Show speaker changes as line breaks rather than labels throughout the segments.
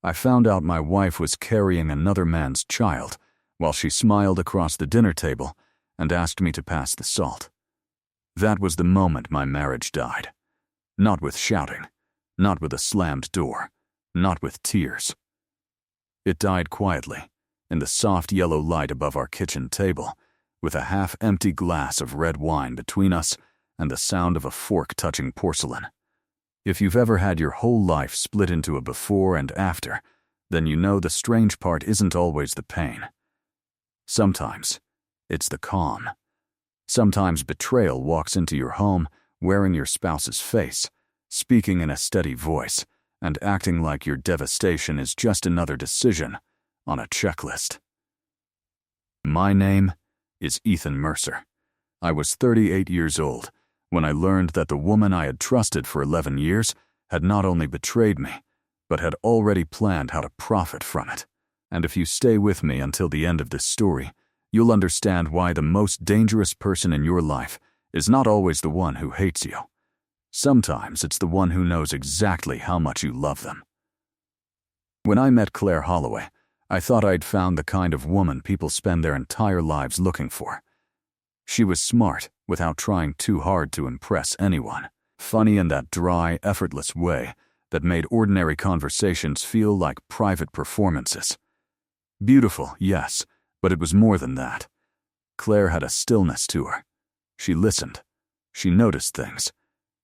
I found out my wife was carrying another man's child while she smiled across the dinner table and asked me to pass the salt. That was the moment my marriage died. Not with shouting, not with a slammed door, not with tears. It died quietly, in the soft yellow light above our kitchen table, with a half-empty glass of red wine between us and the sound of a fork touching porcelain. If you've ever had your whole life split into a before and after, then you know the strange part isn't always the pain. Sometimes, it's the calm. Sometimes betrayal walks into your home wearing your spouse's face, speaking in a steady voice, and acting like your devastation is just another decision on a checklist. My name is Ethan Mercer. I was 38 years old when I learned that the woman I had trusted for 11 years had not only betrayed me, but had already planned how to profit from it. And if you stay with me until the end of this story, you'll understand why the most dangerous person in your life is not always the one who hates you. Sometimes it's the one who knows exactly how much you love them. When I met Claire Holloway, I thought I'd found the kind of woman people spend their entire lives looking for. She was smart without trying too hard to impress anyone, funny in that dry, effortless way that made ordinary conversations feel like private performances. Beautiful, yes, but it was more than that. Claire had a stillness to her. She listened. She noticed things.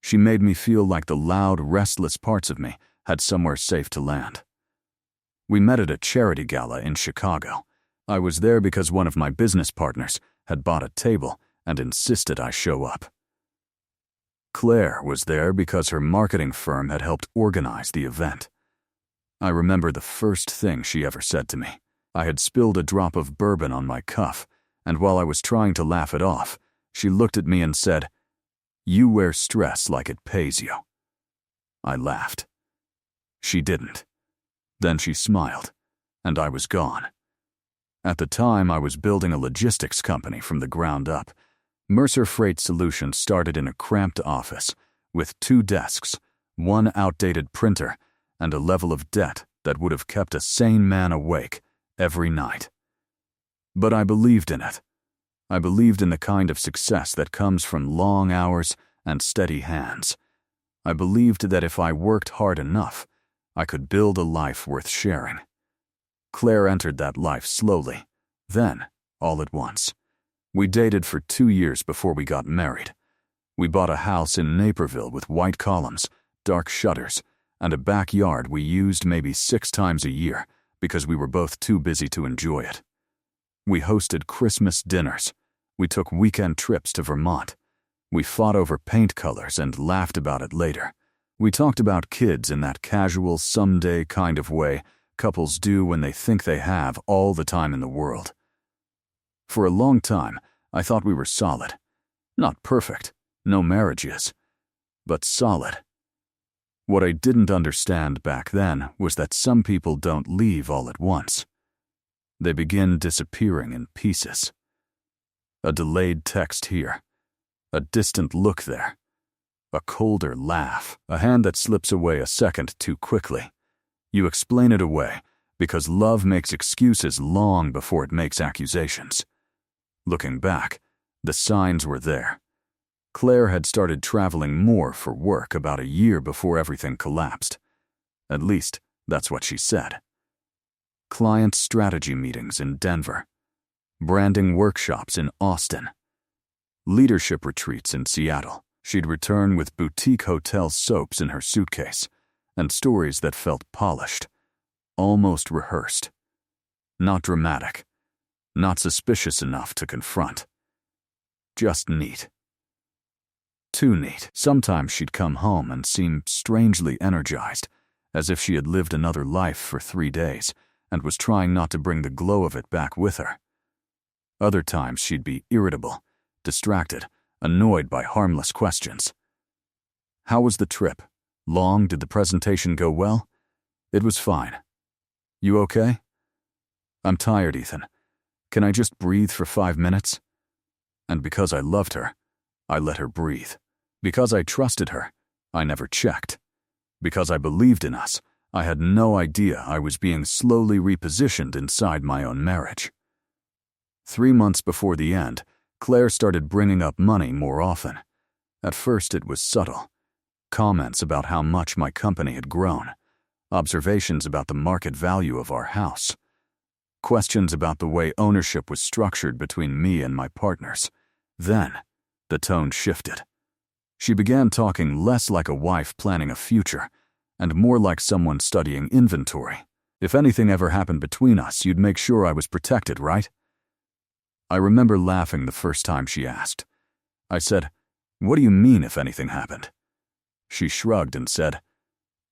She made me feel like the loud, restless parts of me had somewhere safe to land. We met at a charity gala in Chicago. I was there because one of my business partners had bought a table and insisted I show up. Claire was there because her marketing firm had helped organize the event. I remember the first thing she ever said to me. I had spilled a drop of bourbon on my cuff, and while I was trying to laugh it off, she looked at me and said, "You wear stress like it pays you." I laughed. She didn't. Then she smiled, and I was gone. At the time, I was building a logistics company from the ground up. Mercer Freight Solutions started in a cramped office with 2 desks, 1 outdated printer, and a level of debt that would have kept a sane man awake every night. But I believed in it. I believed in the kind of success that comes from long hours and steady hands. I believed that if I worked hard enough, I could build a life worth sharing. Claire entered that life slowly, then, all at once. We dated for 2 years before we got married. We bought a house in Naperville with white columns, dark shutters, and a backyard we used maybe 6 times a year because we were both too busy to enjoy it. We hosted Christmas dinners. We took weekend trips to Vermont. We fought over paint colors and laughed about it later. We talked about kids in that casual, someday kind of way couples do when they think they have all the time in the world. For a long time, I thought we were solid. Not perfect, no marriage is, but solid. What I didn't understand back then was that some people don't leave all at once. They begin disappearing in pieces. A delayed text here, a distant look there, a colder laugh, a hand that slips away a second too quickly. You explain it away because love makes excuses long before it makes accusations. Looking back, the signs were there. Claire had started traveling more for work about a year before everything collapsed. At least, that's what she said. Client strategy meetings in Denver, branding workshops in Austin, leadership retreats in Seattle. She'd return with boutique hotel soaps in her suitcase and stories that felt polished, almost rehearsed. Not dramatic, not suspicious enough to confront. Just neat. Too neat. Sometimes she'd come home and seem strangely energized, as if she had lived another life for 3 days and was trying not to bring the glow of it back with her. Other times she'd be irritable, distracted, annoyed by harmless questions. How was the trip? Long? Did the presentation go well? It was fine. You okay? I'm tired, Ethan. Can I just breathe for 5 minutes? And because I loved her, I let her breathe. Because I trusted her, I never checked. Because I believed in us, I had no idea I was being slowly repositioned inside my own marriage. 3 months before the end, Claire started bringing up money more often. At first it was subtle. Comments about how much my company had grown. Observations about the market value of our house. Questions about the way ownership was structured between me and my partners. Then, the tone shifted. She began talking less like a wife planning a future, and more like someone studying inventory. If anything ever happened between us, you'd make sure I was protected, right? I remember laughing the first time she asked. I said, "What do you mean if anything happened?" She shrugged and said,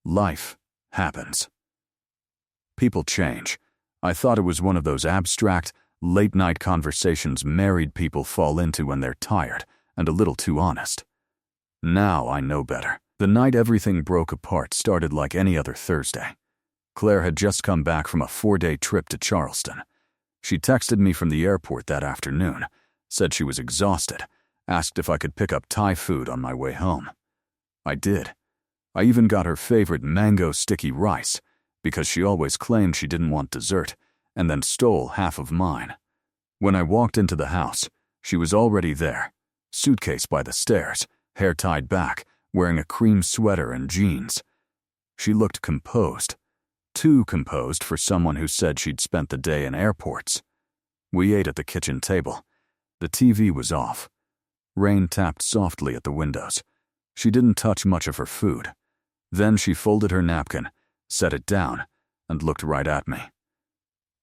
"Life happens." People change. I thought it was one of those abstract, late-night conversations married people fall into when they're tired and a little too honest. Now I know better. The night everything broke apart started like any other Thursday. Claire had just come back from a 4-day trip to Charleston. She texted me from the airport that afternoon, said she was exhausted, asked if I could pick up Thai food on my way home. I did. I even got her favorite mango sticky rice, because she always claimed she didn't want dessert, and then stole half of mine. When I walked into the house, she was already there, suitcase by the stairs, hair tied back, wearing a cream sweater and jeans. She looked composed. Too composed for someone who said she'd spent the day in airports. We ate at the kitchen table. The TV was off. Rain tapped softly at the windows. She didn't touch much of her food. Then she folded her napkin, set it down, and looked right at me.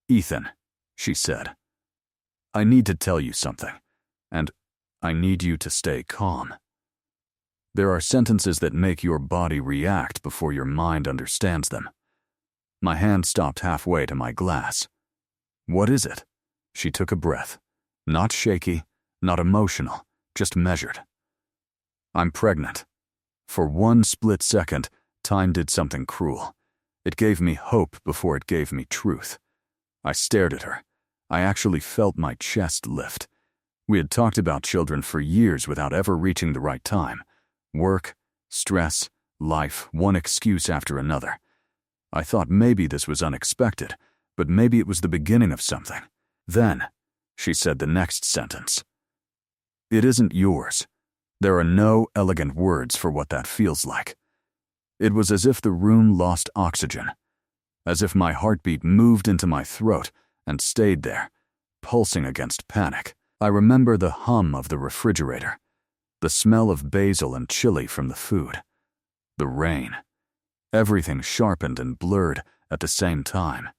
"Ethan," she said, "I need to tell you something, and I need you to stay calm." There are sentences that make your body react before your mind understands them. My hand stopped halfway to my glass. "What is it?" She took a breath. Not shaky, not emotional, just measured. "I'm pregnant." For one split second, time did something cruel. It gave me hope before it gave me truth. I stared at her. I actually felt my chest lift. We had talked about children for years without ever reaching the right time. Work, stress, life, one excuse after another. I thought maybe this was unexpected, but maybe it was the beginning of something. Then, she said the next sentence. "It isn't yours." There are no elegant words for what that feels like. It was as if the room lost oxygen, as if my heartbeat moved into my throat and stayed there, pulsing against panic. I remember the hum of the refrigerator, the smell of basil and chili from the food, the rain. Everything sharpened and blurred at the same time.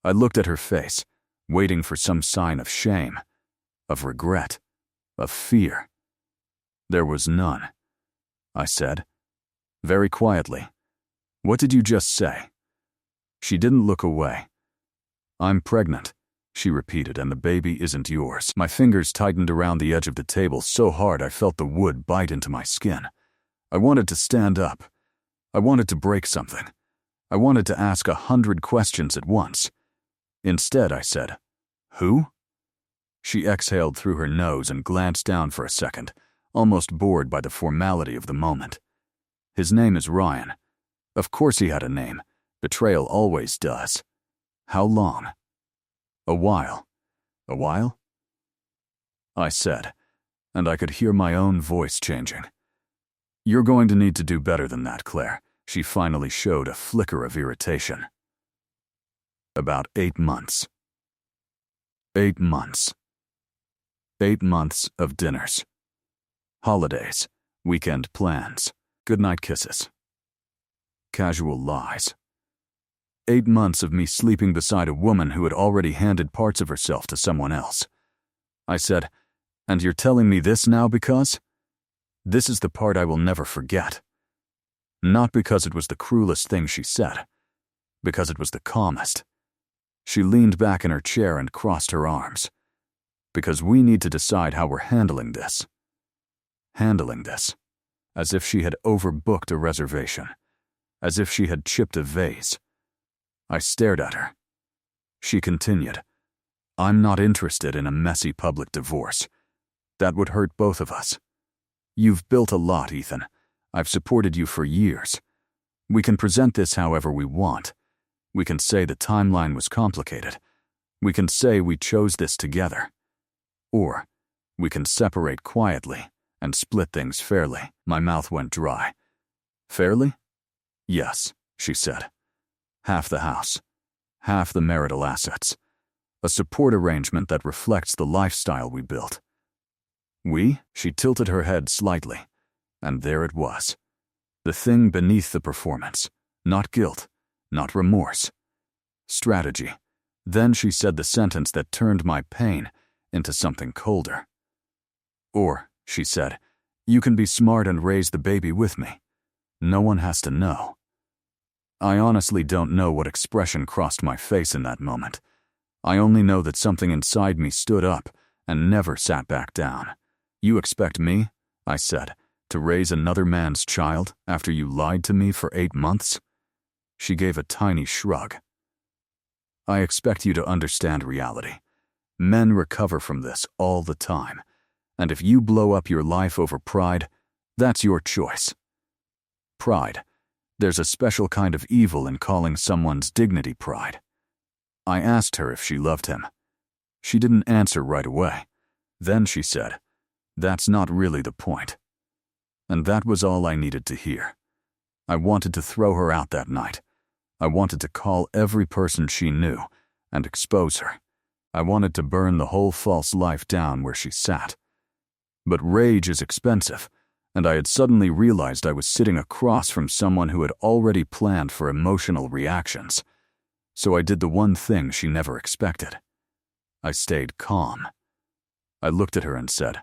I looked at her face, waiting for some sign of shame, of regret, of fear. There was none. I said, very quietly, "What did you just say?" She didn't look away. "I'm pregnant," she repeated, "and the baby isn't yours." My fingers tightened around the edge of the table so hard I felt the wood bite into my skin. I wanted to stand up. I wanted to break something. I wanted to ask 100 questions at once. Instead, I said, "Who?" She exhaled through her nose and glanced down for a second, almost bored by the formality of the moment. "His name is Ryan." Of course he had a name. Betrayal always does. "How long?" "A while." "A while?" I said, and I could hear my own voice changing. "You're going to need to do better than that, Claire." She finally showed a flicker of irritation. "About 8 months." 8 months. 8 months of dinners. Holidays, weekend plans, goodnight kisses. Casual lies. 8 months of me sleeping beside a woman who had already handed parts of herself to someone else. I said, "And you're telling me this now because?" This is the part I will never forget. Not because it was the cruelest thing she said, because it was the calmest. She leaned back in her chair and crossed her arms. "Because we need to decide how we're handling this." Handling this. As if she had overbooked a reservation. As if she had chipped a vase. I stared at her. She continued, "I'm not interested in a messy public divorce. That would hurt both of us. You've built a lot, Ethan. I've supported you for years. We can present this however we want. We can say the timeline was complicated. We can say we chose this together. Or we can separate quietly and split things fairly. My mouth went dry. Fairly? Yes, she said. Half the house. Half the marital assets. A support arrangement that reflects the lifestyle we built. We? She tilted her head slightly, and there it was. The thing beneath the performance. Not guilt, not remorse. Strategy. Then she said the sentence that turned my pain into something colder. Or, she said, you can be smart and raise the baby with me. No one has to know. I honestly don't know what expression crossed my face in that moment. I only know that something inside me stood up and never sat back down. You expect me, I said, to raise another man's child after you lied to me for 8 months? She gave a tiny shrug. I expect you to understand reality. Men recover from this all the time. And if you blow up your life over pride, that's your choice. Pride. There's a special kind of evil in calling someone's dignity pride. I asked her if she loved him. She didn't answer right away. Then she said, that's not really the point. And that was all I needed to hear. I wanted to throw her out that night. I wanted to call every person she knew and expose her. I wanted to burn the whole false life down where she sat. But rage is expensive, and I had suddenly realized I was sitting across from someone who had already planned for emotional reactions. So I did the one thing she never expected. I stayed calm. I looked at her and said,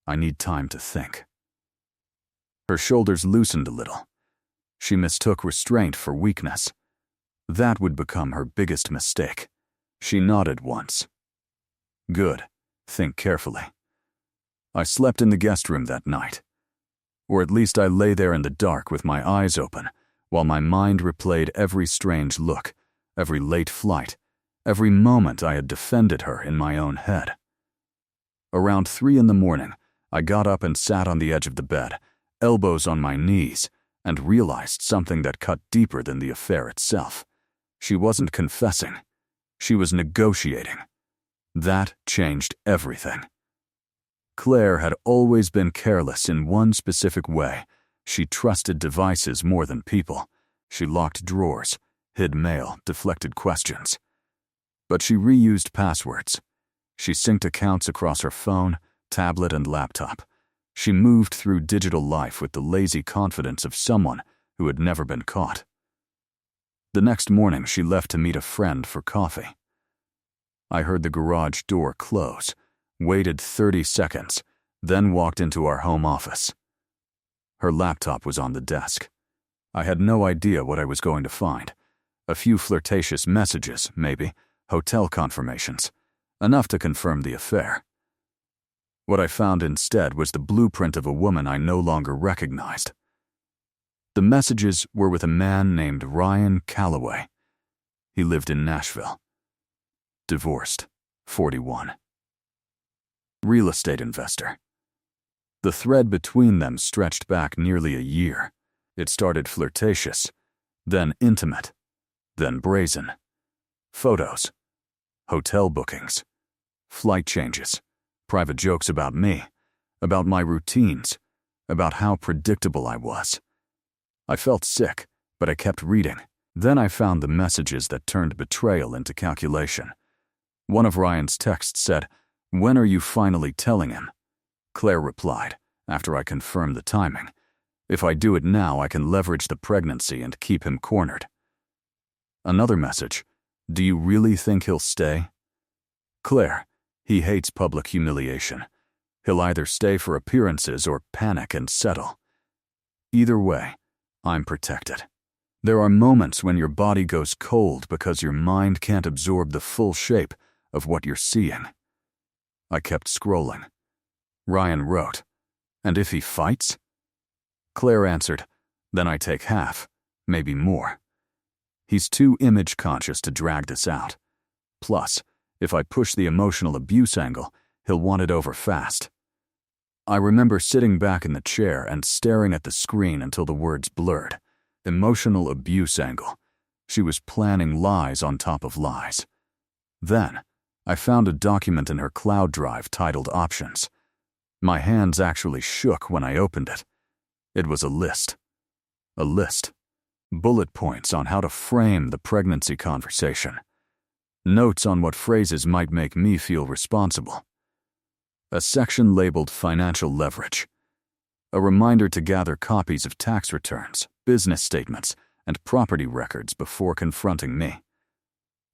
I need time to think. Her shoulders loosened a little. She mistook restraint for weakness. That would become her biggest mistake. She nodded once. Good. Think carefully. I slept in the guest room that night. Or at least I lay there in the dark with my eyes open, while my mind replayed every strange look, every late flight, every moment I had defended her in my own head. Around 3 a.m, I got up and sat on the edge of the bed, elbows on my knees, and realized something that cut deeper than the affair itself. She wasn't confessing. She was negotiating. That changed everything. Claire had always been careless in one specific way. She trusted devices more than people. She locked drawers, hid mail, deflected questions. But she reused passwords. She synced accounts across her phone, tablet, and laptop. She moved through digital life with the lazy confidence of someone who had never been caught. The next morning, she left to meet a friend for coffee. I heard the garage door close, waited 30 seconds, then walked into our home office. Her laptop was on the desk. I had no idea what I was going to find. A few flirtatious messages, maybe, hotel confirmations, enough to confirm the affair. What I found instead was the blueprint of a woman I no longer recognized. The messages were with a man named Ryan Calloway. He lived in Nashville. Divorced, 41. Real estate investor. The thread between them stretched back nearly a year. It started flirtatious, then intimate, then brazen. Photos, hotel bookings, flight changes, private jokes about me, about my routines, about how predictable I was. I felt sick, but I kept reading. Then I found the messages that turned betrayal into calculation. One of Ryan's texts said, "When are you finally telling him?" Claire replied, after I confirmed the timing, "If I do it now, I can leverage the pregnancy and keep him cornered." Another message, "Do you really think he'll stay?" Claire, "He hates public humiliation. He'll either stay for appearances or panic and settle. Either way, I'm protected." There are moments when your body goes cold because your mind can't absorb the full shape of what you're seeing. I kept scrolling. Ryan wrote, "And if he fights?" Claire answered, "Then I take half, maybe more. He's too image conscious to drag this out. Plus, if I push the emotional abuse angle, he'll want it over fast." I remember sitting back in the chair and staring at the screen until the words blurred. emotional abuse angle. She was planning lies on top of lies. Then, I found a document in her cloud drive titled Options. My hands actually shook when I opened it. It was a list. A list. Bullet points on how to frame the pregnancy conversation. Notes on what phrases might make me feel responsible. A section labeled Financial Leverage. A reminder to gather copies of tax returns, business statements, and property records before confronting me.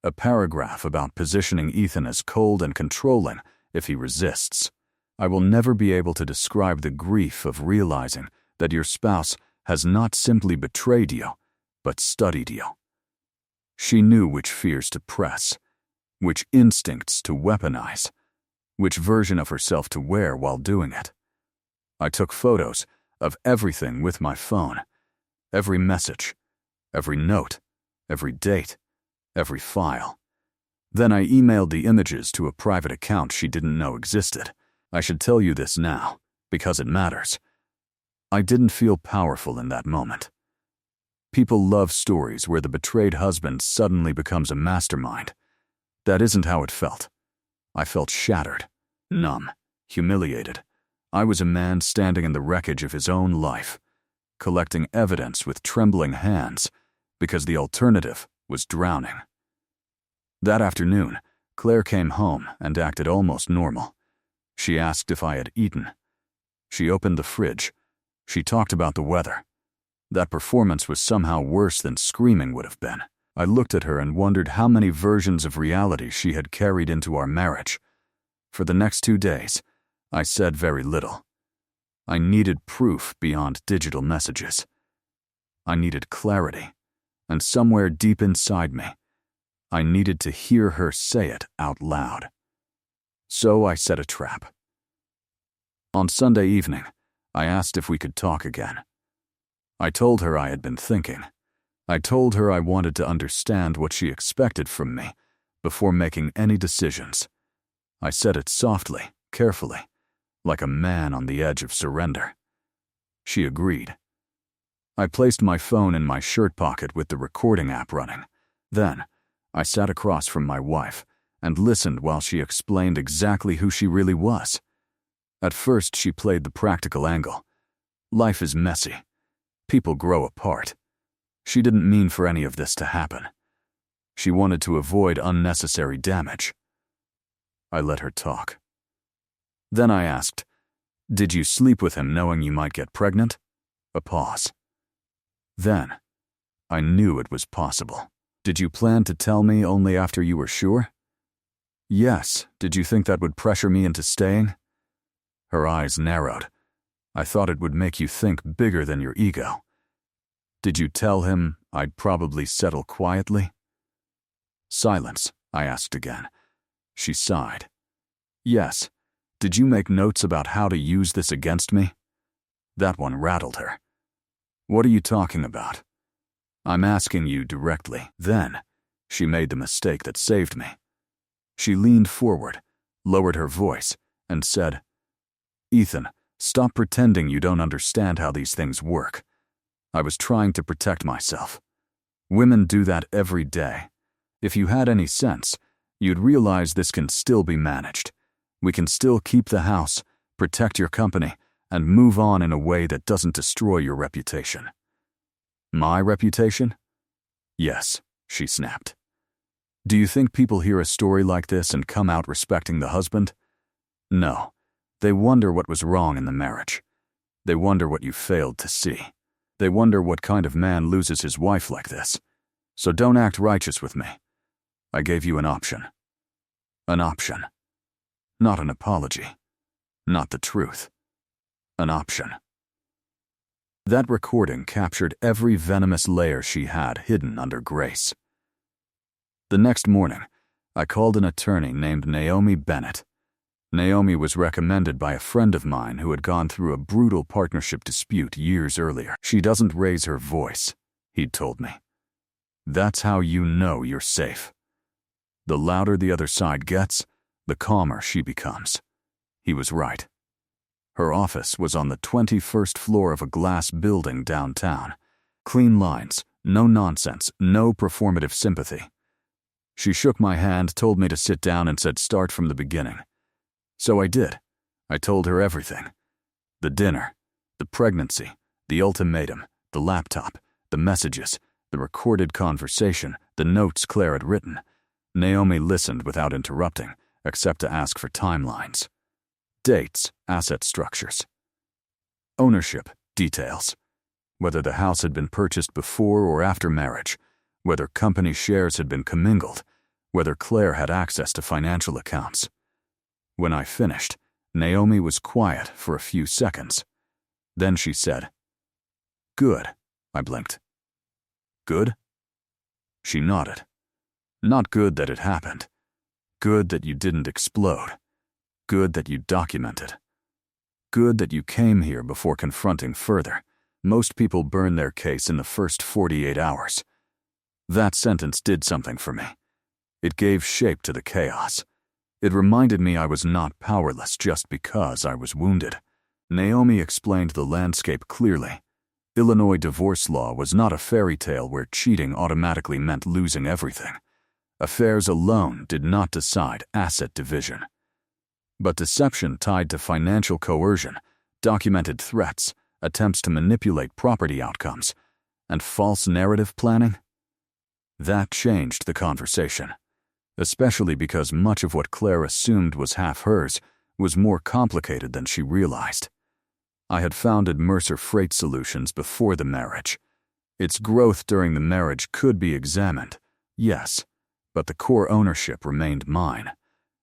A paragraph about positioning Ethan as cold and controlling if he resists. I will never be able to describe the grief of realizing that your spouse has not simply betrayed you, but studied you. She knew which fears to press, which instincts to weaponize, which version of herself to wear while doing it. I took photos of everything with my phone, every message, every note, every date, every file. Then I emailed the images to a private account she didn't know existed. I should tell you this now, because it matters. I didn't feel powerful in that moment. People love stories where the betrayed husband suddenly becomes a mastermind. That isn't how it felt. I felt shattered, numb, humiliated. I was a man standing in the wreckage of his own life, collecting evidence with trembling hands, because the alternative was drowning. That afternoon, Claire came home and acted almost normal. She asked if I had eaten. She opened the fridge. She talked about the weather. That performance was somehow worse than screaming would have been. I looked at her and wondered how many versions of reality she had carried into our marriage. For the next 2 days, I said very little. I needed proof beyond digital messages. I needed clarity, and somewhere deep inside me, I needed to hear her say it out loud. So I set a trap. On Sunday evening, I asked if we could talk again. I told her I had been thinking. I told her I wanted to understand what she expected from me before making any decisions. I said it softly, carefully, like a man on the edge of surrender. She agreed. I placed my phone in my shirt pocket with the recording app running. Then, I sat across from my wife and listened while she explained exactly who she really was. At first, she played the practical angle. Life is messy. People grow apart. She didn't mean for any of this to happen. She wanted to avoid unnecessary damage. I let her talk. Then I asked, "Did you sleep with him knowing you might get pregnant?" A pause. Then, I knew it was possible. "Did you plan to tell me only after you were sure?" "Yes. Did you think that would pressure me into staying?" Her eyes narrowed. "I thought it would make you think bigger than your ego." "Did you tell him I'd probably settle quietly?" Silence, I asked again. She sighed. "Yes. Did you make notes about how to use this against me?" That one rattled her. "What are you talking about?" "I'm asking you directly." Then, she made the mistake that saved me. She leaned forward, lowered her voice, and said, "Ethan, stop pretending you don't understand how these things work." I was trying to protect myself. Women do that every day. If you had any sense, you'd realize this can still be managed. We can still keep the house, protect your company, and move on in a way that doesn't destroy your reputation. My reputation? Yes, she snapped. Do you think people hear a story like this and come out respecting the husband? No. They wonder what was wrong in the marriage. They wonder what you failed to see. They wonder what kind of man loses his wife like this. So don't act righteous with me. I gave you an option. An option. Not an apology. Not the truth. An option. That recording captured every venomous layer she had hidden under grace. The next morning, I called an attorney named Naomi Bennett. Naomi was recommended by a friend of mine who had gone through a brutal partnership dispute years earlier. "She doesn't raise her voice," he'd told me. "That's how you know you're safe. The louder the other side gets, the calmer she becomes." He was right. Her office was on the 21st floor of a glass building downtown. Clean lines, no nonsense, no performative sympathy. She shook my hand, told me to sit down, and said start from the beginning. So I did. I told her everything. The dinner, the pregnancy, the ultimatum, the laptop, the messages, the recorded conversation, the notes Claire had written. Naomi listened without interrupting, except to ask for timelines. Dates, asset structures. Ownership, details. Whether the house had been purchased before or after marriage, whether company shares had been commingled, whether Claire had access to financial accounts. When I finished, Naomi was quiet for a few seconds. Then she said, "Good," I blinked. "Good?" She nodded. "Not good that it happened. Good that you didn't explode. Good that you documented. Good that you came here before confronting further. Most people burn their case in the first 48 hours. That sentence did something for me. It gave shape to the chaos. It reminded me I was not powerless just because I was wounded. Naomi explained the landscape clearly. Illinois divorce law was not a fairy tale where cheating automatically meant losing everything. Affairs alone did not decide asset division. But deception tied to financial coercion, documented threats, attempts to manipulate property outcomes, and false narrative planning? That changed the conversation, especially because much of what Claire assumed was half hers was more complicated than she realized. I had founded Mercer Freight Solutions before the marriage. Its growth during the marriage could be examined, yes, but the core ownership remained mine,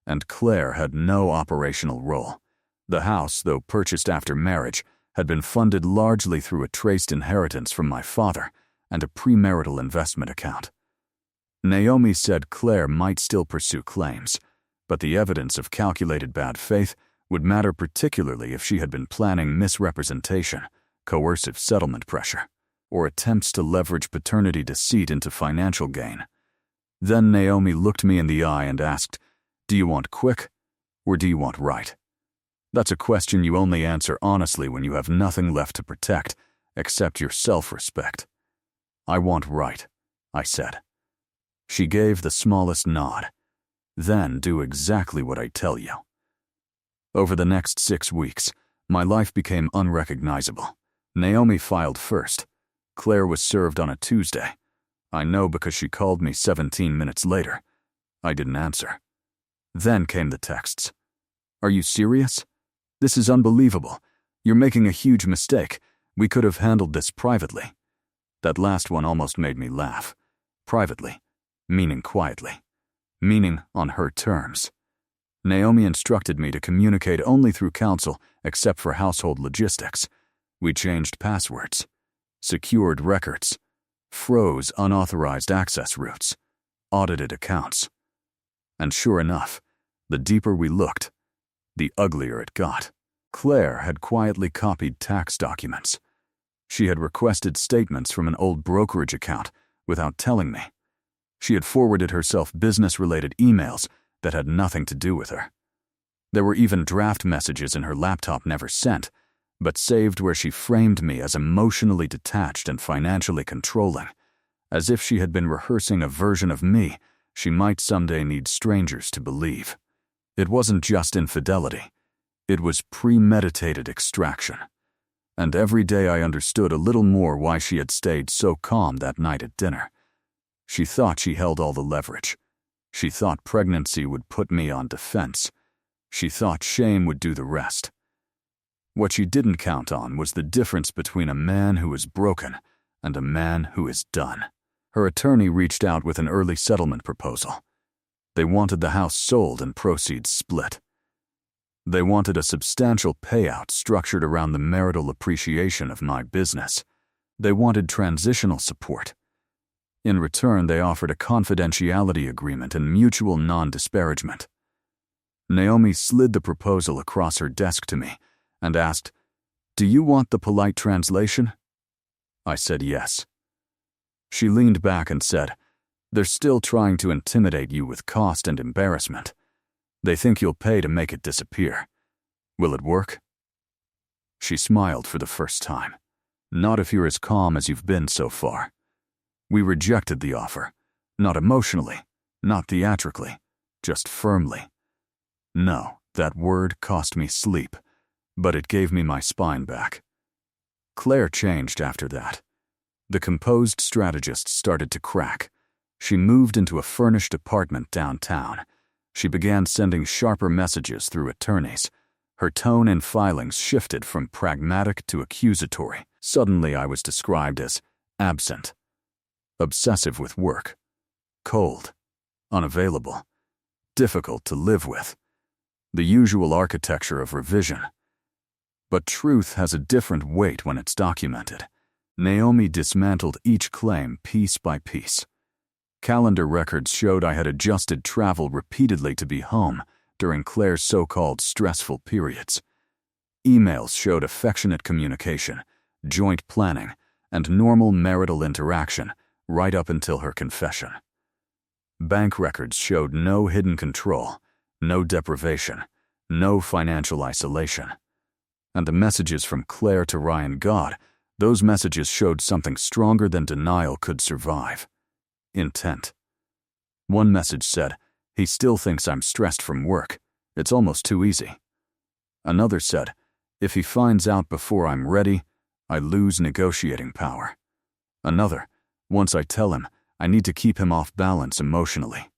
and Claire had no operational role. The house, though purchased after marriage, had been funded largely through a traced inheritance from my father and a premarital investment account. Naomi said Claire might still pursue claims, but the evidence of calculated bad faith would matter particularly if she had been planning misrepresentation, coercive settlement pressure, or attempts to leverage paternity deceit into financial gain. Then Naomi looked me in the eye and asked, "Do you want quick, or do you want right?" That's a question you only answer honestly when you have nothing left to protect except your self-respect. "I want right," I said. She gave the smallest nod. "Then do exactly what I tell you." Over the next 6 weeks, my life became unrecognizable. Naomi filed first. Claire was served on a Tuesday. I know because she called me 17 minutes later. I didn't answer. Then came the texts. "Are you serious? This is unbelievable. You're making a huge mistake. We could have handled this privately." That last one almost made me laugh. Privately, meaning quietly, meaning on her terms. Naomi instructed me to communicate only through counsel except for household logistics. We changed passwords, secured records, froze unauthorized access routes, audited accounts. And sure enough, the deeper we looked, the uglier it got. Claire had quietly copied tax documents. She had requested statements from an old brokerage account without telling me. She had forwarded herself business-related emails that had nothing to do with her. There were even draft messages in her laptop never sent, but saved where she framed me as emotionally detached and financially controlling, as if she had been rehearsing a version of me she might someday need strangers to believe. It wasn't just infidelity. It was premeditated extraction. And every day I understood a little more why she had stayed so calm that night at dinner. She thought she held all the leverage. She thought pregnancy would put me on defense. She thought shame would do the rest. What she didn't count on was the difference between a man who is broken and a man who is done. Her attorney reached out with an early settlement proposal. They wanted the house sold and proceeds split. They wanted a substantial payout structured around the marital appreciation of my business. They wanted transitional support. In return, they offered a confidentiality agreement and mutual non-disparagement. Naomi slid the proposal across her desk to me and asked, "Do you want the polite translation?" I said yes. She leaned back and said, "They're still trying to intimidate you with cost and embarrassment. They think you'll pay to make it disappear. Will it work?" She smiled for the first time. Not if you're as calm as you've been so far. We rejected the offer. Not emotionally, not theatrically, just firmly. No, that word cost me sleep, but it gave me my spine back. Claire changed after that. The composed strategist started to crack. She moved into a furnished apartment downtown. She began sending sharper messages through attorneys. Her tone in filings shifted from pragmatic to accusatory. Suddenly I was described as absent, obsessive with work, cold, unavailable, difficult to live with. The usual architecture of revision. But truth has a different weight when it's documented. Naomi dismantled each claim piece by piece. Calendar records showed I had adjusted travel repeatedly to be home during Claire's so-called stressful periods. Emails showed affectionate communication, joint planning, and normal marital interaction right up until her confession. Bank records showed no hidden control, no deprivation, no financial isolation. And the messages from Claire to Ryan God, those messages showed something stronger than denial could survive. Intent. One message said, "He still thinks I'm stressed from work. It's almost too easy." Another said, "If he finds out before I'm ready, I lose negotiating power." Another, "Once I tell him, I need to keep him off balance emotionally."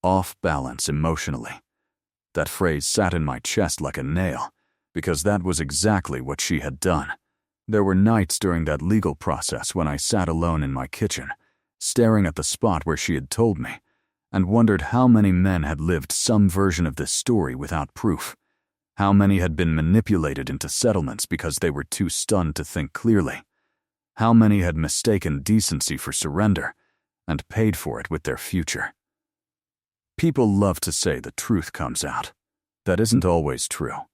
Off balance emotionally. That phrase sat in my chest like a nail, because that was exactly what she had done. There were nights during that legal process when I sat alone in my kitchen, staring at the spot where she had told me, and wondered how many men had lived some version of this story without proof. How many had been manipulated into settlements because they were too stunned to think clearly. How many had mistaken decency for surrender and paid for it with their future. People love to say the truth comes out. That isn't always true.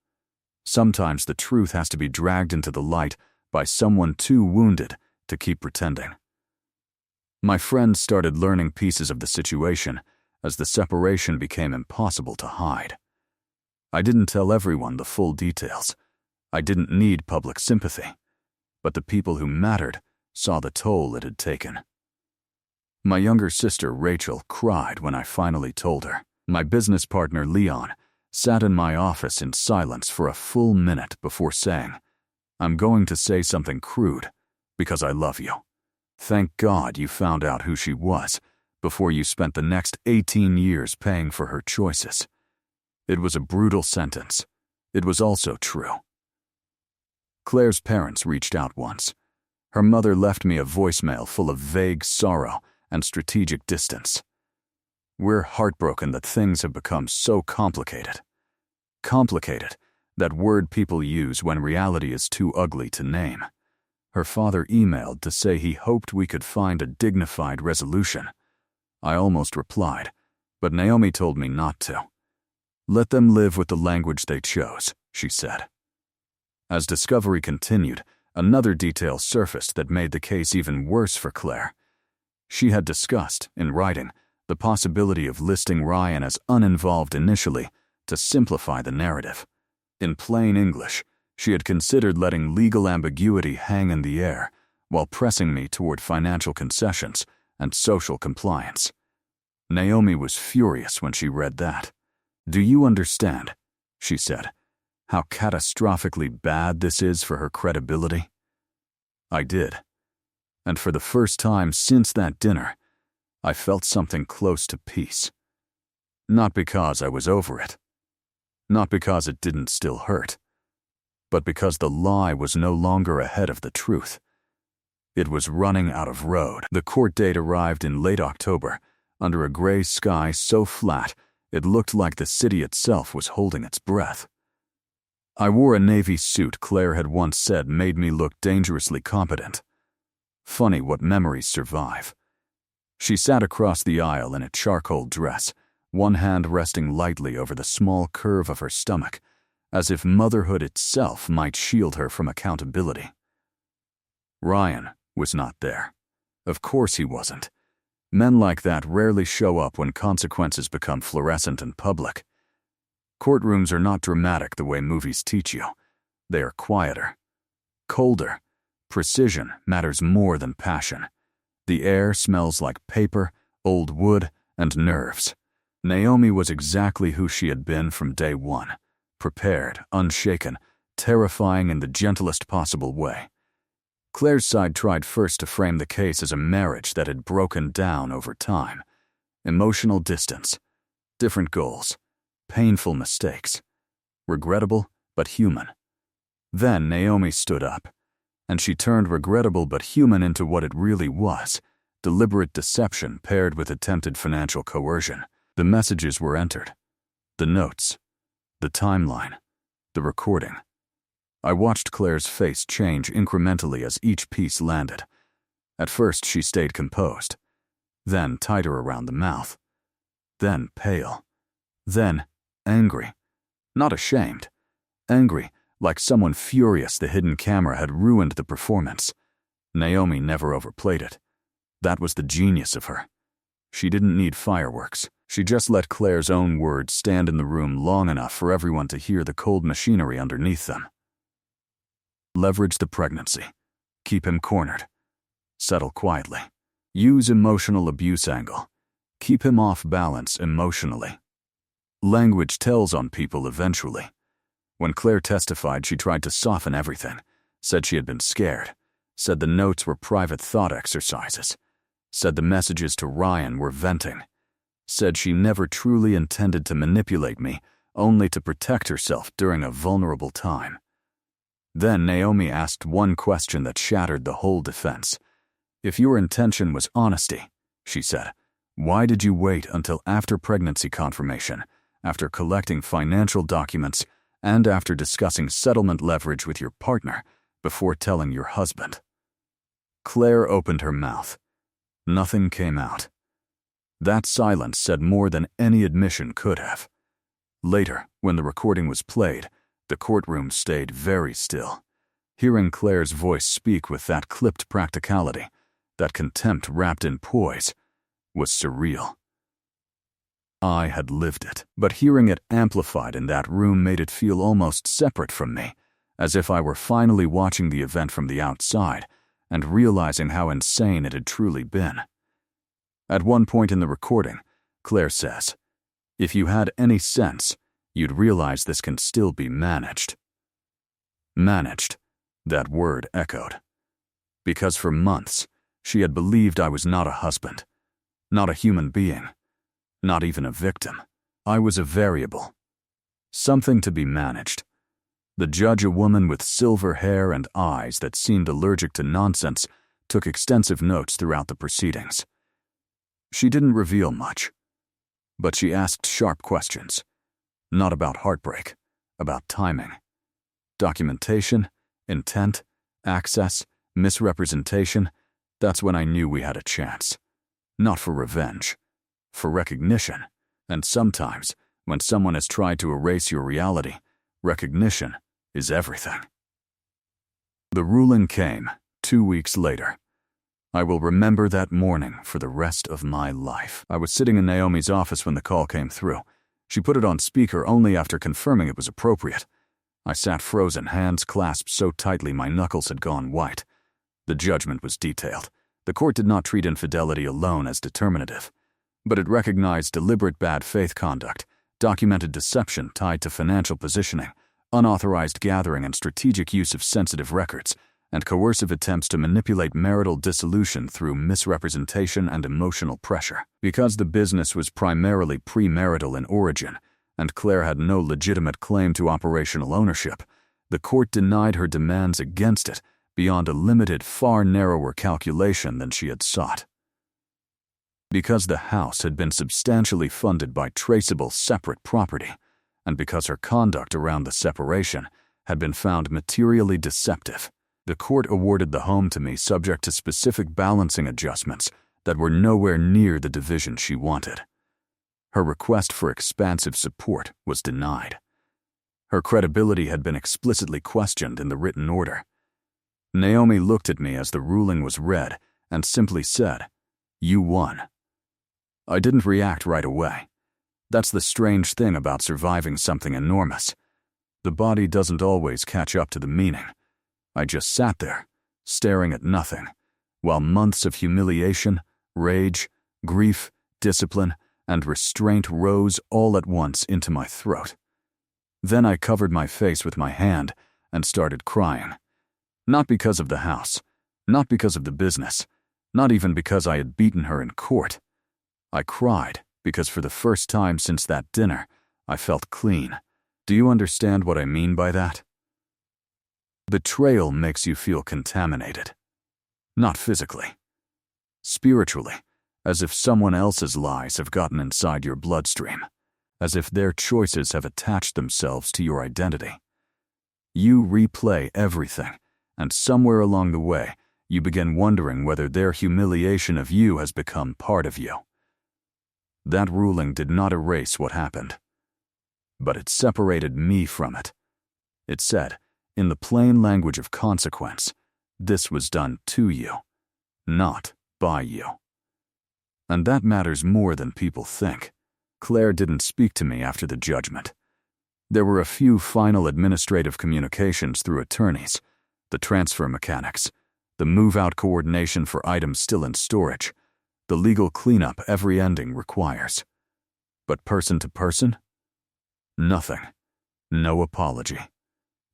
Sometimes the truth has to be dragged into the light by someone too wounded to keep pretending. My friends started learning pieces of the situation as the separation became impossible to hide. I didn't tell everyone the full details. I didn't need public sympathy. But the people who mattered saw the toll it had taken. My younger sister, Rachel, cried when I finally told her. My business partner, Leon, sat in my office in silence for a full minute before saying, "I'm going to say something crude, because I love you. Thank God you found out who she was before you spent the next 18 years paying for her choices." It was a brutal sentence. It was also true. Claire's parents reached out once. Her mother left me a voicemail full of vague sorrow and strategic distance. "We're heartbroken that things have become so complicated." Complicated, that word people use when reality is too ugly to name. Her father emailed to say he hoped we could find a dignified resolution. I almost replied, but Naomi told me not to. "Let them live with the language they chose," she said. As discovery continued, another detail surfaced that made the case even worse for Claire. She had discussed, in writing, the possibility of listing Ryan as uninvolved initially to simplify the narrative. In plain English, she had considered letting legal ambiguity hang in the air while pressing me toward financial concessions and social compliance. Naomi was furious when she read that. "Do you understand," she said, "how catastrophically bad this is for her credibility?" I did. And for the first time since that dinner, I felt something close to peace. Not because I was over it. Not because it didn't still hurt. But because the lie was no longer ahead of the truth. It was running out of road. The court date arrived in late October, under a gray sky so flat it looked like the city itself was holding its breath. I wore a navy suit Claire had once said made me look dangerously competent. Funny what memories survive. She sat across the aisle in a charcoal dress, one hand resting lightly over the small curve of her stomach, as if motherhood itself might shield her from accountability. Ryan was not there. Of course he wasn't. Men like that rarely show up when consequences become fluorescent and public. Courtrooms are not dramatic the way movies teach you. They are quieter, colder, Precision matters more than passion. The air smells like paper, old wood, and nerves. Naomi was exactly who she had been from day one. Prepared, unshaken, terrifying in the gentlest possible way. Claire's side tried first to frame the case as a marriage that had broken down over time. Emotional distance, different goals, painful mistakes, regrettable but human. Then Naomi stood up, and she turned regrettable but human into what it really was: deliberate deception paired with attempted financial coercion. The messages were entered. The notes, the timeline, the recording. I watched Claire's face change incrementally as each piece landed. At first she stayed composed, then tighter around the mouth, then pale, then angry. Not ashamed, angry, like someone furious the hidden camera had ruined the performance. Naomi never overplayed it. That was the genius of her. She didn't need fireworks. She just let Claire's own words stand in the room long enough for everyone to hear the cold machinery underneath them. Leverage the pregnancy. Keep him cornered. Settle quietly. Use emotional abuse angle. Keep him off balance emotionally. Language tells on people eventually. When Claire testified, she tried to soften everything. Said she had been scared. Said the notes were private thought exercises. Said the messages to Ryan were venting. Said she never truly intended to manipulate me, only to protect herself during a vulnerable time. Then Naomi asked one question that shattered the whole defense. If your intention was honesty, she said, why did you wait until after pregnancy confirmation, after collecting financial documents, and after discussing settlement leverage with your partner, before telling your husband? Claire opened her mouth. Nothing came out. That silence said more than any admission could have. Later, when the recording was played, the courtroom stayed very still. Hearing Claire's voice speak with that clipped practicality, that contempt wrapped in poise, was surreal. I had lived it, but hearing it amplified in that room made it feel almost separate from me, as if I were finally watching the event from the outside and realizing how insane it had truly been. At one point in the recording, Claire says, "If you had any sense, you'd realize this can still be managed." Managed, that word echoed. Because for months, she had believed I was not a husband, not a human being, not even a victim. I was a variable, something to be managed. The judge, a woman with silver hair and eyes that seemed allergic to nonsense, took extensive notes throughout the proceedings. She didn't reveal much, but she asked sharp questions. Not about heartbreak, about timing. Documentation, intent, access, misrepresentation. That's when I knew we had a chance. Not for revenge, for recognition. And sometimes, when someone has tried to erase your reality, recognition is everything. The ruling came 2 weeks later. I will remember that morning for the rest of my life. I was sitting in Naomi's office when the call came through. She put it on speaker only after confirming it was appropriate. I sat frozen, hands clasped so tightly my knuckles had gone white. The judgment was detailed. The court did not treat infidelity alone as determinative, but it recognized deliberate bad faith conduct, documented deception tied to financial positioning, unauthorized gathering and strategic use of sensitive records, and coercive attempts to manipulate marital dissolution through misrepresentation and emotional pressure. Because the business was primarily premarital in origin, and Claire had no legitimate claim to operational ownership, the court denied her demands against it beyond a limited, far narrower calculation than she had sought. Because the house had been substantially funded by traceable separate property, and because her conduct around the separation had been found materially deceptive, the court awarded the home to me subject to specific balancing adjustments that were nowhere near the division she wanted. Her request for expansive support was denied. Her credibility had been explicitly questioned in the written order. Naomi looked at me as the ruling was read and simply said, "You won." I didn't react right away. That's the strange thing about surviving something enormous. The body doesn't always catch up to the meaning. I just sat there, staring at nothing, while months of humiliation, rage, grief, discipline, and restraint rose all at once into my throat. Then I covered my face with my hand and started crying. Not because of the house, not because of the business, not even because I had beaten her in court. I cried because for the first time since that dinner, I felt clean. Do you understand what I mean by that? Betrayal makes you feel contaminated. Not physically. Spiritually, as if someone else's lies have gotten inside your bloodstream, as if their choices have attached themselves to your identity. You replay everything, and somewhere along the way, you begin wondering whether their humiliation of you has become part of you. That ruling did not erase what happened, but it separated me from it. It said, in the plain language of consequence, this was done to you, not by you. And that matters more than people think. Claire didn't speak to me after the judgment. There were a few final administrative communications through attorneys, the transfer mechanics, the move-out coordination for items still in storage, the legal cleanup every ending requires. But person to person? Nothing. No apology.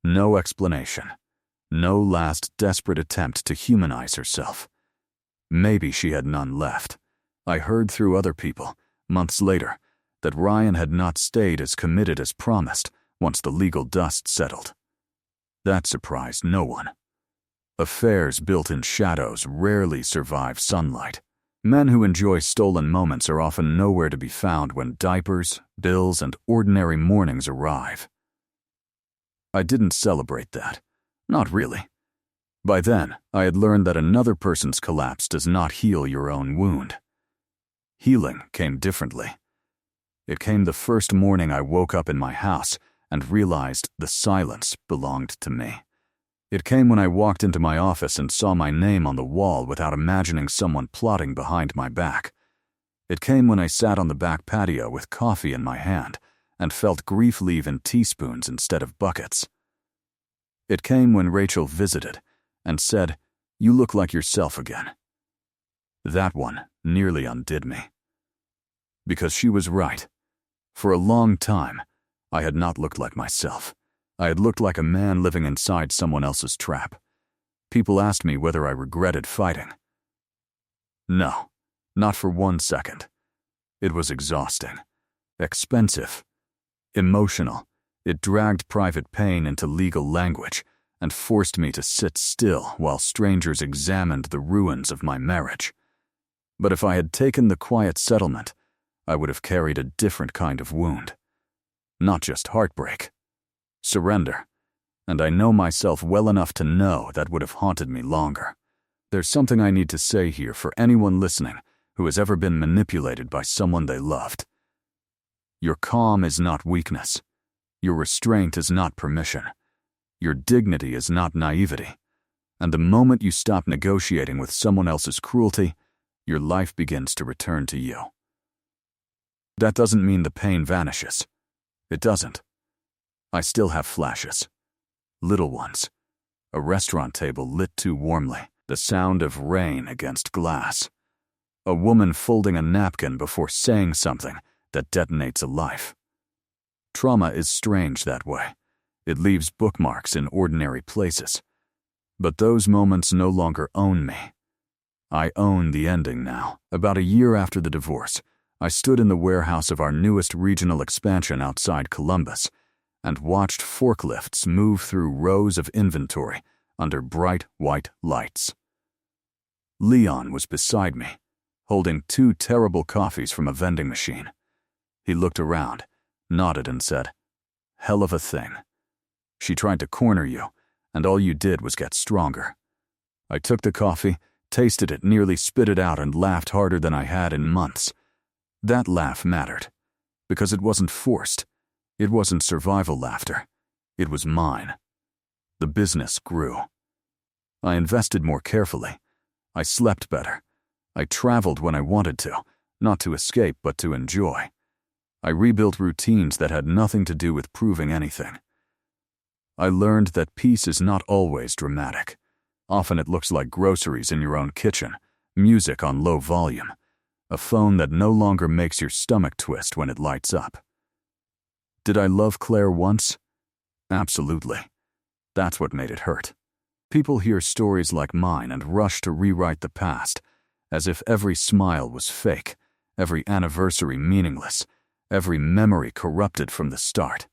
No explanation. No last desperate attempt to humanize herself. Maybe she had none left. I heard through other people, months later, that Ryan had not stayed as committed as promised once the legal dust settled. That surprised no one. Affairs built in shadows rarely survive sunlight. Men who enjoy stolen moments are often nowhere to be found when diapers, bills, and ordinary mornings arrive. I didn't celebrate that. Not really. By then, I had learned that another person's collapse does not heal your own wound. Healing came differently. It came the first morning I woke up in my house and realized the silence belonged to me. It came when I walked into my office and saw my name on the wall without imagining someone plotting behind my back. It came when I sat on the back patio with coffee in my hand and felt grief leave in teaspoons instead of buckets. It came when Rachel visited and said, "You look like yourself again." That one nearly undid me. Because she was right. For a long time, I had not looked like myself. I had looked like a man living inside someone else's trap. People asked me whether I regretted fighting. No, not for 1 second. It was exhausting, expensive, emotional. It dragged private pain into legal language and forced me to sit still while strangers examined the ruins of my marriage. But if I had taken the quiet settlement, I would have carried a different kind of wound. Not just heartbreak. Surrender. And I know myself well enough to know that would have haunted me longer. There's something I need to say here for anyone listening who has ever been manipulated by someone they loved. Your calm is not weakness. Your restraint is not permission. Your dignity is not naivety. And the moment you stop negotiating with someone else's cruelty, your life begins to return to you. That doesn't mean the pain vanishes. It doesn't. I still have flashes. Little ones. A restaurant table lit too warmly, the sound of rain against glass. A woman folding a napkin before saying something that detonates a life. Trauma is strange that way. It leaves bookmarks in ordinary places. But those moments no longer own me. I own the ending now. About a year after the divorce, I stood in the warehouse of our newest regional expansion outside Columbus and watched forklifts move through rows of inventory under bright white lights. Leon was beside me, holding 2 terrible coffees from a vending machine. He looked around, nodded and said, "Hell of a thing. She tried to corner you, and all you did was get stronger." I took the coffee, tasted it, nearly spit it out, and laughed harder than I had in months. That laugh mattered, because it wasn't forced. It wasn't survival laughter. It was mine. The business grew. I invested more carefully. I slept better. I traveled when I wanted to, not to escape but to enjoy. I rebuilt routines that had nothing to do with proving anything. I learned that peace is not always dramatic. Often it looks like groceries in your own kitchen, music on low volume, a phone that no longer makes your stomach twist when it lights up. Did I love Claire once? Absolutely. That's what made it hurt. People hear stories like mine and rush to rewrite the past, as if every smile was fake, every anniversary meaningless, every memory corrupted from the start.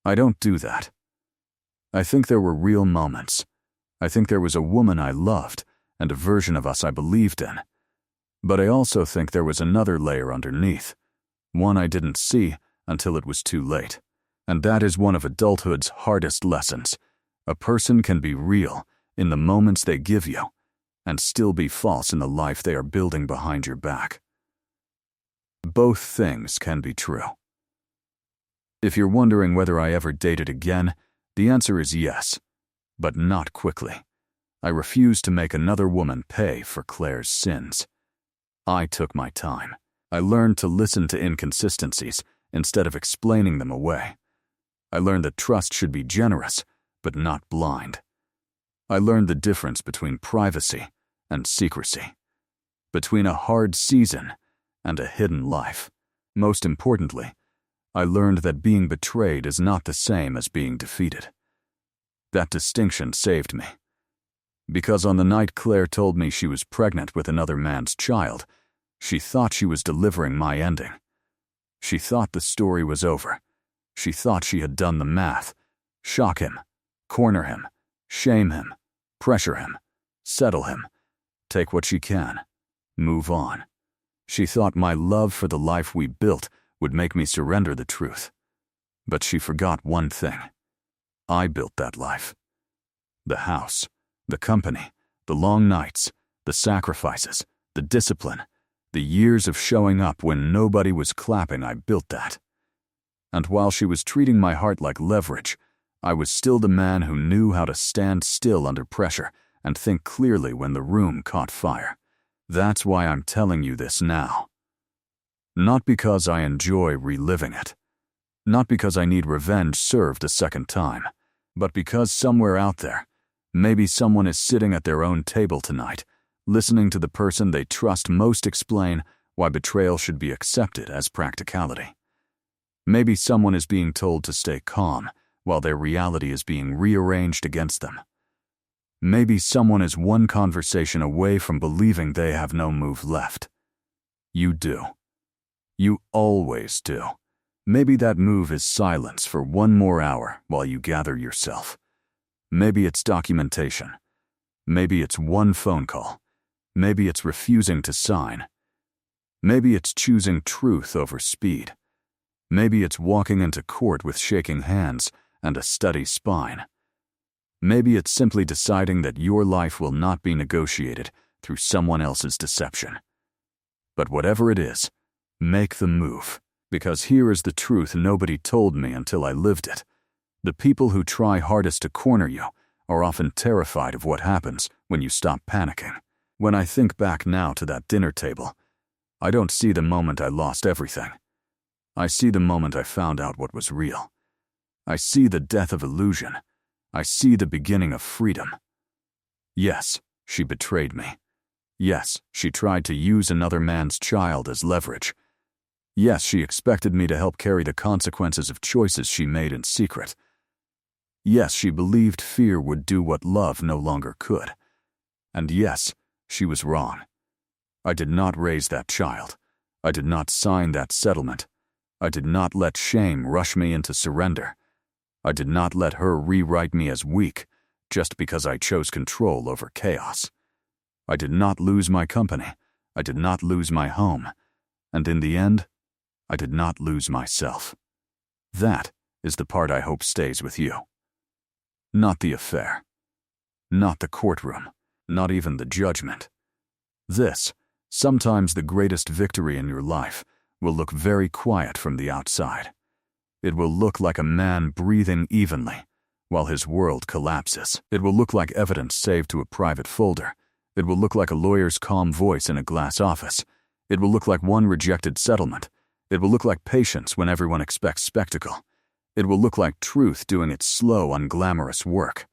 I don't do that. I think there were real moments. I think there was a woman I loved and a version of us I believed in. But I also think there was another layer underneath, one I didn't see until it was too late. And that is one of adulthood's hardest lessons. A person can be real in the moments they give you and still be false in the life they are building behind your back. Both things can be true. If you're wondering whether I ever dated again, the answer is yes, but not quickly. I refuse to make another woman pay for Claire's sins. I took my time. I learned to listen to inconsistencies instead of explaining them away. I learned that trust should be generous, but not blind. I learned the difference between privacy and secrecy, between a hard season and a hidden life. Most importantly, I learned that being betrayed is not the same as being defeated. That distinction saved me. Because on the night Claire told me she was pregnant with another man's child, she thought she was delivering my ending. She thought the story was over. She thought she had done the math. Shock him, corner him, shame him, pressure him, settle him, take what she can, move on. She thought my love for the life we built would make me surrender the truth. But she forgot one thing. I built that life. The house, the company, the long nights, the sacrifices, the discipline, the years of showing up when nobody was clapping. I built that. And while she was treating my heart like leverage, I was still the man who knew how to stand still under pressure and think clearly when the room caught fire. That's why I'm telling you this now. Not because I enjoy reliving it. Not because I need revenge served a second time. But because somewhere out there, maybe someone is sitting at their own table tonight, listening to the person they trust most explain why betrayal should be accepted as practicality. Maybe someone is being told to stay calm while their reality is being rearranged against them. Maybe someone is one conversation away from believing they have no move left. You do. You always do. Maybe that move is silence for one more hour while you gather yourself. Maybe it's documentation. Maybe it's one phone call. Maybe it's refusing to sign. Maybe it's choosing truth over speed. Maybe it's walking into court with shaking hands and a steady spine. Maybe it's simply deciding that your life will not be negotiated through someone else's deception. But whatever it is, make the move, because here is the truth nobody told me until I lived it. The people who try hardest to corner you are often terrified of what happens when you stop panicking. When I think back now to that dinner table, I don't see the moment I lost everything. I see the moment I found out what was real. I see the death of illusion. I see the beginning of freedom. Yes, she betrayed me. Yes, she tried to use another man's child as leverage. Yes, she expected me to help carry the consequences of choices she made in secret. Yes, she believed fear would do what love no longer could. And yes, she was wrong. I did not raise that child. I did not sign that settlement. I did not let shame rush me into surrender. I did not let her rewrite me as weak just because I chose control over chaos. I did not lose my company. I did not lose my home. And in the end, I did not lose myself. That is the part I hope stays with you. Not the affair. Not the courtroom. Not even the judgment. This, sometimes the greatest victory in your life, will look very quiet from the outside. It will look like a man breathing evenly while his world collapses. It will look like evidence saved to a private folder. It will look like a lawyer's calm voice in a glass office. It will look like one rejected settlement. It will look like patience when everyone expects spectacle. It will look like truth doing its slow, unglamorous work.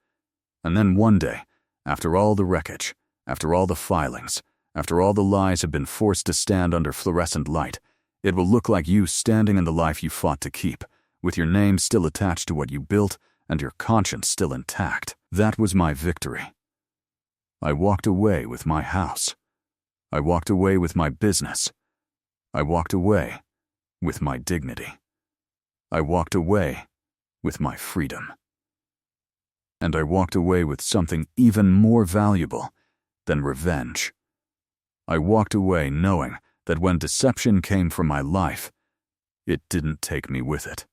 And then one day, After all the wreckage, after all the filings, after all the lies have been forced to stand under fluorescent light, it will look like you standing in the life you fought to keep, with your name still attached to what you built and your conscience still intact. That was my victory. I walked away with my house. I walked away with my business. I walked away with my dignity. I walked away with my freedom. And I walked away with something even more valuable than revenge. I walked away knowing that when deception came from my life, it didn't take me with it.